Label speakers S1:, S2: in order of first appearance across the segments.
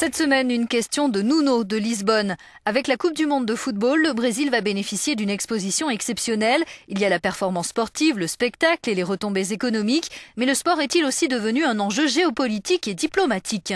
S1: Cette semaine, une question de Nuno de Lisbonne. Avec la Coupe du Monde de football, le Brésil va bénéficier d'une exposition exceptionnelle. Il y a la performance sportive, le spectacle et les retombées économiques. Mais le sport est-il aussi devenu un enjeu géopolitique et diplomatique ?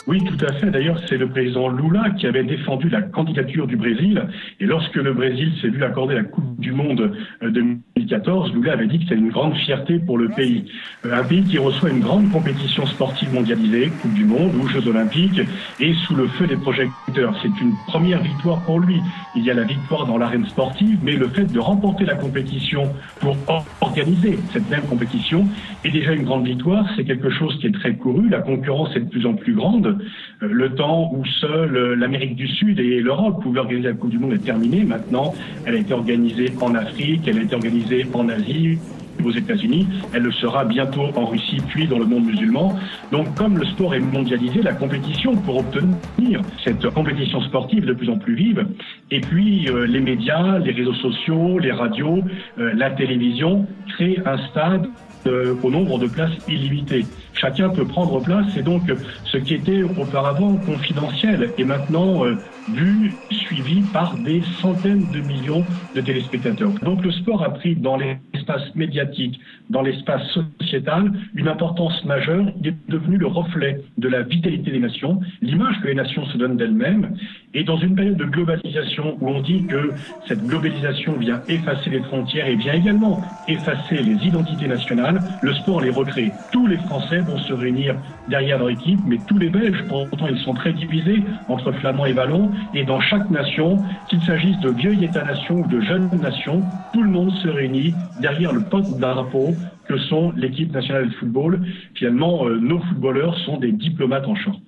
S2: Oui, tout à fait. D'ailleurs, c'est le président Lula qui avait défendu la candidature du Brésil. Et lorsque le Brésil s'est vu accorder la Coupe du Monde 2014, Lula avait dit que c'était une grande fierté pour le pays. Un pays qui reçoit une grande compétition sportive mondialisée, Coupe du Monde ou Jeux Olympiques, et sous le feu des projecteurs. C'est une première victoire pour lui. Il y a la victoire dans l'arène sportive, mais le fait de remporter la compétition pour organiser cette même compétition est déjà une grande victoire. C'est quelque chose qui est très couru. La concurrence est de plus en plus grande. Le temps où seul l'Amérique du Sud et l'Europe pouvaient organiser la Coupe du Monde est terminé. Maintenant, elle a été organisée en Afrique, elle a été organisée en Asie, aux États-Unis, elle le sera bientôt en Russie, puis dans le monde musulman. Donc, comme le sport est mondialisé, la compétition pour obtenir cette compétition sportive de plus en plus vive, et puis les médias, les réseaux sociaux, les radios, la télévision créent un stade au nombre de places illimitées. Chacun peut prendre place et donc ce qui était auparavant confidentiel est maintenant vu, suivi par des centaines de millions de téléspectateurs. Donc le sport a pris dans l'espace médiatique, dans l'espace sociétal, une importance majeure. Il est devenu le reflet de la vitalité des nations, l'image que les nations se donnent d'elles-mêmes. Et dans une période de globalisation où on dit que cette globalisation vient effacer les frontières et vient également effacer les identités nationales, le sport les recrée. Tous les Français vont se réunir derrière leur équipe, mais tous les Belges, pourtant ils sont très divisés entre flamands et wallons, et dans chaque nation, qu'il s'agisse de vieilles États-nations ou de jeunes nations, tout le monde se réunit derrière le porte-drapeau que sont l'équipe nationale de football. Finalement, nos footballeurs sont des diplomates en short.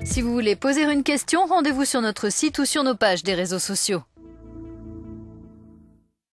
S1: Si vous voulez poser une question, rendez-vous sur notre site ou sur nos pages des réseaux sociaux.